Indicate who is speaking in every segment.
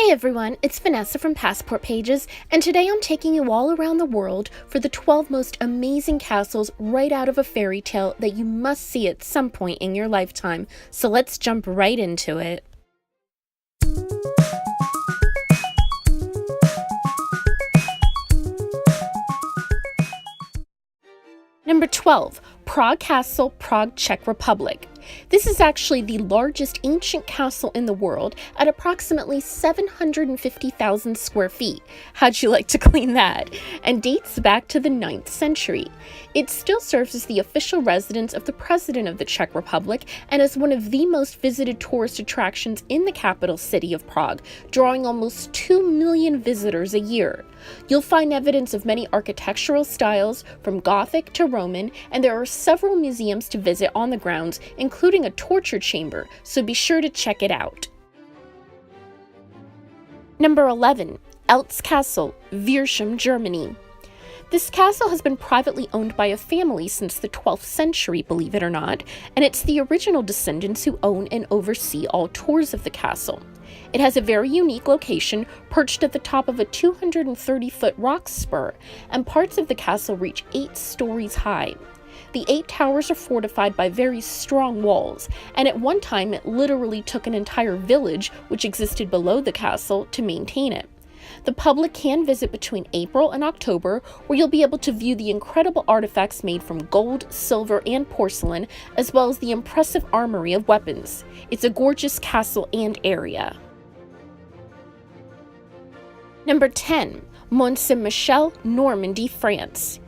Speaker 1: Hey everyone, it's Vanessa from Passport Pages, and today I'm taking you all around the world for the 12 most amazing castles right out of a fairy tale that you must see at some point in your lifetime. So let's jump right into it. Number 12, Prague Castle, Prague, Czech Republic. This is actually the largest ancient castle in the world at approximately 750,000 square feet. How'd you like to clean that? And dates back to the 9th century. It still serves as the official residence of the President of the Czech Republic and is one of the most visited tourist attractions in the capital city of Prague, drawing almost 2 million visitors a year. You'll find evidence of many architectural styles, from Gothic to Roman, and there are several museums to visit on the grounds, including a torture chamber, so be sure to check it out. Number 11. Eltz Castle, Wiersham, Germany. This castle has been privately owned by a family since the 12th century, believe it or not, and it's the original descendants who own and oversee all tours of the castle. It has a very unique location, perched at the top of a 230-foot rock spur, and parts of the castle reach 8 stories high. The 8 towers are fortified by very strong walls, and at one time it literally took an entire village, which existed below the castle, to maintain it. The public can visit between April and October, where you'll be able to view the incredible artifacts made from gold, silver, and porcelain, as well as the impressive armory of weapons. It's a gorgeous castle and area. Number 10. Mont Saint-Michel, Normandy, France.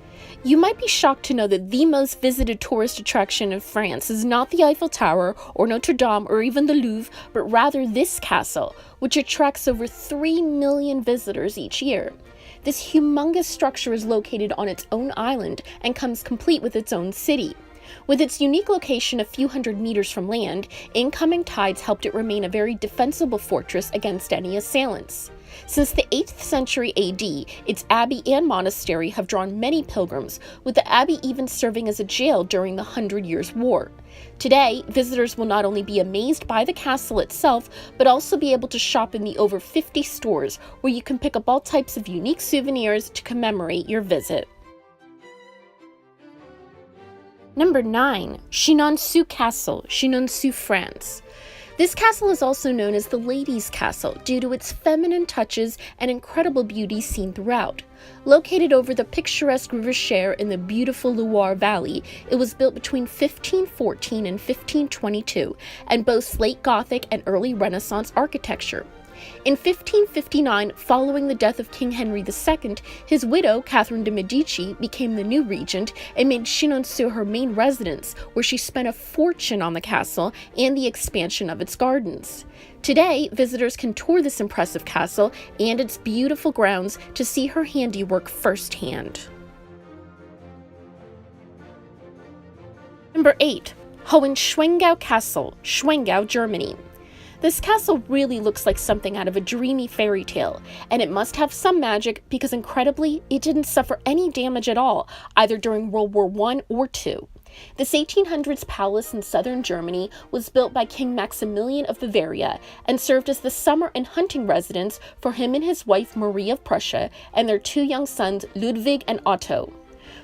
Speaker 1: You might be shocked to know that the most visited tourist attraction in France is not the Eiffel Tower or Notre Dame or even the Louvre, but rather this castle, which attracts over 3 million visitors each year. This humongous structure is located on its own island and comes complete with its own city. With its unique location a few hundred meters from land, incoming tides helped it remain a very defensible fortress against any assailants. Since the 8th century AD, its abbey and monastery have drawn many pilgrims, with the abbey even serving as a jail during the 100 Years' War. Today, visitors will not only be amazed by the castle itself, but also be able to shop in the over 50 stores where you can pick up all types of unique souvenirs to commemorate your visit. Number 9. Chenonceau Castle, Chenonceau, France. This castle is also known as the Ladies' Castle due to its feminine touches and incredible beauty seen throughout. Located over the picturesque River Cher in the beautiful Loire Valley, it was built between 1514 and 1522 and boasts late Gothic and early Renaissance architecture. In 1559, following the death of King Henry II, his widow, Catherine de' Medici, became the new regent and made Chenonceau her main residence, where she spent a fortune on the castle and the expansion of its gardens. Today, visitors can tour this impressive castle and its beautiful grounds to see her handiwork firsthand. Number 8. Hohenschwangau Castle, Schwangau, Germany. This castle really looks like something out of a dreamy fairy tale, and it must have some magic because incredibly, it didn't suffer any damage at all, either during World War I or II. This 1800s palace in southern Germany was built by King Maximilian of Bavaria and served as the summer and hunting residence for him and his wife Marie of Prussia and their 2 young sons Ludwig and Otto.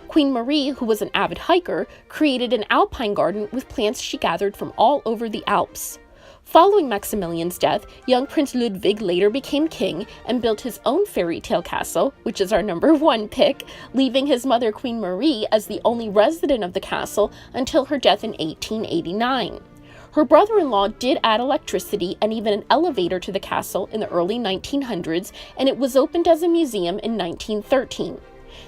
Speaker 1: Queen Marie, who was an avid hiker, created an alpine garden with plants she gathered from all over the Alps. Following Maximilian's death, young Prince Ludwig later became king and built his own fairy tale castle, which is our number 1 pick, leaving his mother Queen Marie as the only resident of the castle until her death in 1889. Her brother-in-law did add electricity and even an elevator to the castle in the early 1900s, and it was opened as a museum in 1913.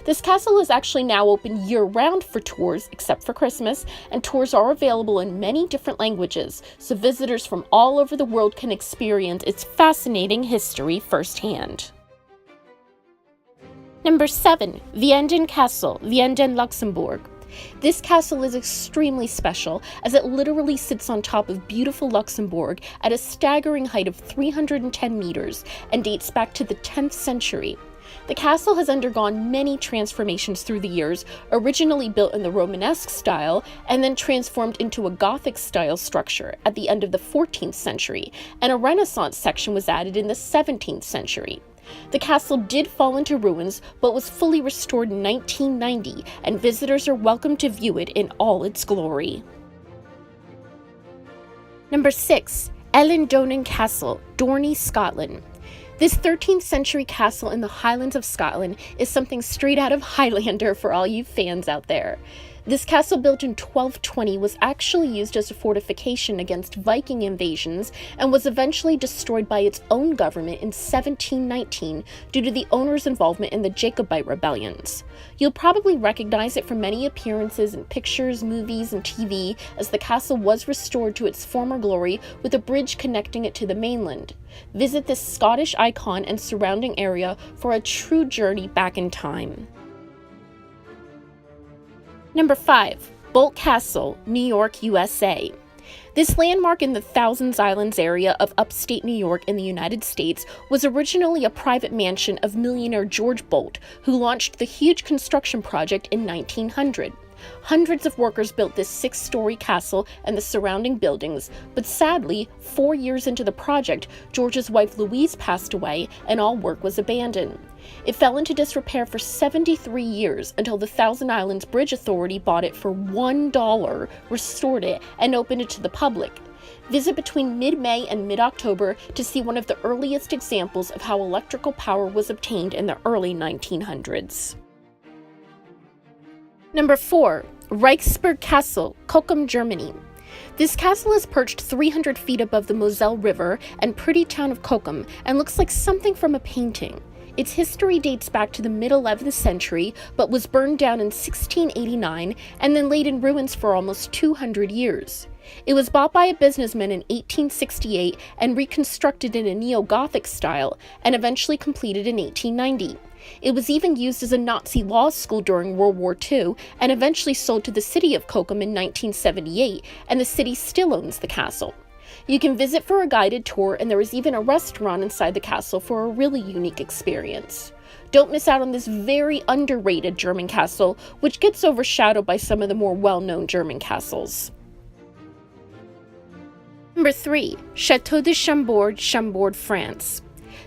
Speaker 1: This castle is actually now open year-round for tours, except for Christmas, and tours are available in many different languages, so visitors from all over the world can experience its fascinating history firsthand. Number 7. Vianden Castle, Vianden, Luxembourg. This castle is extremely special, as it literally sits on top of beautiful Luxembourg at a staggering height of 310 meters and dates back to the 10th century. The castle has undergone many transformations through the years, originally built in the Romanesque style and then transformed into a Gothic-style structure at the end of the 14th century, and a Renaissance section was added in the 17th century. The castle did fall into ruins, but was fully restored in 1990, and visitors are welcome to view it in all its glory. Number 6. Ellendonan Castle, Dorney, Scotland. This 13th century castle in the Highlands of Scotland is something straight out of Highlander for all you fans out there. This castle, built in 1220, was actually used as a fortification against Viking invasions and was eventually destroyed by its own government in 1719 due to the owner's involvement in the Jacobite rebellions. You'll probably recognize it from many appearances in pictures, movies, and TV, as the castle was restored to its former glory with a bridge connecting it to the mainland. Visit this Scottish icon and surrounding area for a true journey back in time. Number 5. Boldt Castle, New York, USA. This landmark in the Thousand Islands area of upstate New York in the United States was originally a private mansion of millionaire George Boldt, who launched the huge construction project in 1900. Hundreds of workers built this 6-story castle and the surrounding buildings, but sadly, 4 years into the project, George's wife Louise passed away and all work was abandoned. It fell into disrepair for 73 years until the Thousand Islands Bridge Authority bought it for $1, restored it, and opened it to the public. Visit between mid-May and mid-October to see one of the earliest examples of how electrical power was obtained in the early 1900s. Number 4. Reichsburg Castle, Cochem, Germany. This castle is perched 300 feet above the Moselle River and pretty town of Cochem and looks like something from a painting. Its history dates back to the mid-11th century, but was burned down in 1689 and then laid in ruins for almost 200 years. It was bought by a businessman in 1868 and reconstructed in a neo-Gothic style, and eventually completed in 1890. It was even used as a Nazi law school during World War II, and eventually sold to the city of Cochem in 1978, and the city still owns the castle. You can visit for a guided tour, and there is even a restaurant inside the castle for a really unique experience. Don't miss out on this very underrated German castle, which gets overshadowed by some of the more well-known German castles. Number 3. Château de Chambord, Chambord, France.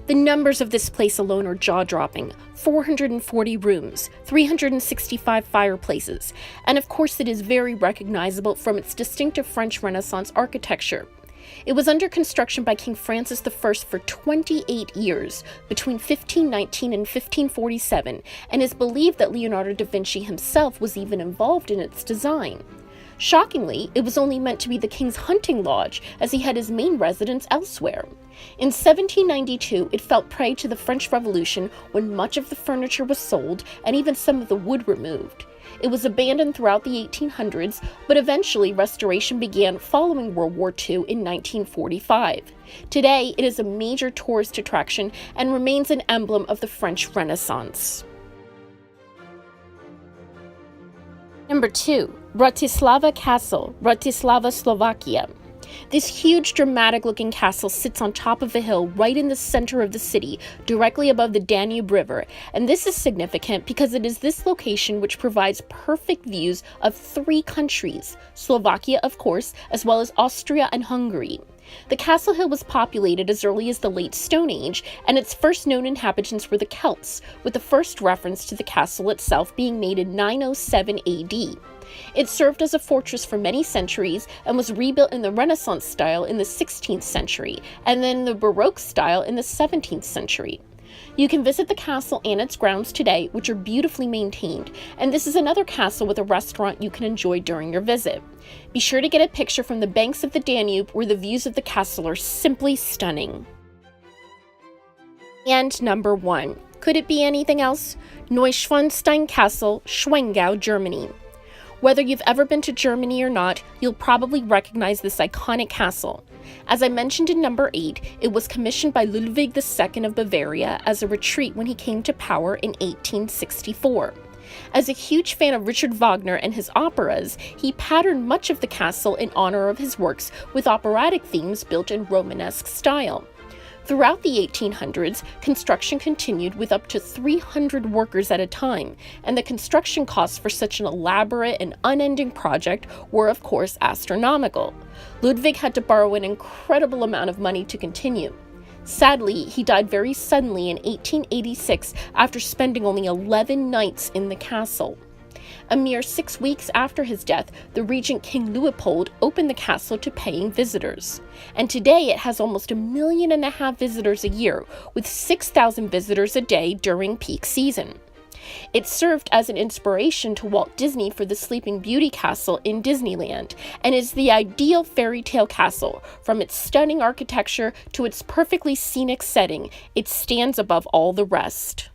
Speaker 1: The numbers of this place alone are jaw-dropping. 440 rooms, 365 fireplaces, and of course it is very recognizable from its distinctive French Renaissance architecture. It was under construction by King Francis I for 28 years, between 1519 and 1547, and is believed that Leonardo da Vinci himself was even involved in its design. Shockingly, it was only meant to be the king's hunting lodge, as he had his main residence elsewhere. In 1792, it fell prey to the French Revolution when much of the furniture was sold and even some of the wood removed. It was abandoned throughout the 1800s, but eventually restoration began following World War II in 1945. Today, it is a major tourist attraction and remains an emblem of the French Renaissance. Number 2. Bratislava Castle, Bratislava, Slovakia. This huge, dramatic-looking castle sits on top of a hill right in the center of the city, directly above the Danube River, and this is significant because it is this location which provides perfect views of 3 countries, Slovakia, of course, as well as Austria and Hungary. The castle hill was populated as early as the late Stone Age, and its first known inhabitants were the Celts, with the first reference to the castle itself being made in 907 AD. It served as a fortress for many centuries and was rebuilt in the Renaissance style in the 16th century, and then the Baroque style in the 17th century. You can visit the castle and its grounds today, which are beautifully maintained, and this is another castle with a restaurant you can enjoy during your visit. Be sure to get a picture from the banks of the Danube, where the views of the castle are simply stunning. And number 1. Could it be anything else? Neuschwanstein Castle, Schwangau, Germany. Whether you've ever been to Germany or not, you'll probably recognize this iconic castle. As I mentioned in number 8, it was commissioned by Ludwig II of Bavaria as a retreat when he came to power in 1864. As a huge fan of Richard Wagner and his operas, he patterned much of the castle in honor of his works with operatic themes built in Romanesque style. Throughout the 1800s, construction continued with up to 300 workers at a time, and the construction costs for such an elaborate and unending project were, of course, astronomical. Ludwig had to borrow an incredible amount of money to continue. Sadly, he died very suddenly in 1886 after spending only 11 nights in the castle. A mere 6 weeks after his death, the regent King Leopold opened the castle to paying visitors. And today it has almost 1.5 million visitors a year, with 6,000 visitors a day during peak season. It served as an inspiration to Walt Disney for the Sleeping Beauty castle in Disneyland, and is the ideal fairy tale castle. From its stunning architecture to its perfectly scenic setting, it stands above all the rest.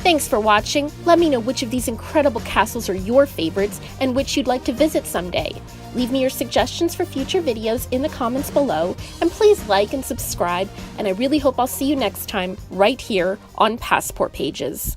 Speaker 1: Thanks for watching. Let me know which of these incredible castles are your favorites and which you'd like to visit someday. Leave me your suggestions for future videos in the comments below, and please like and subscribe, and I really hope I'll see you next time right here on Passport Pages.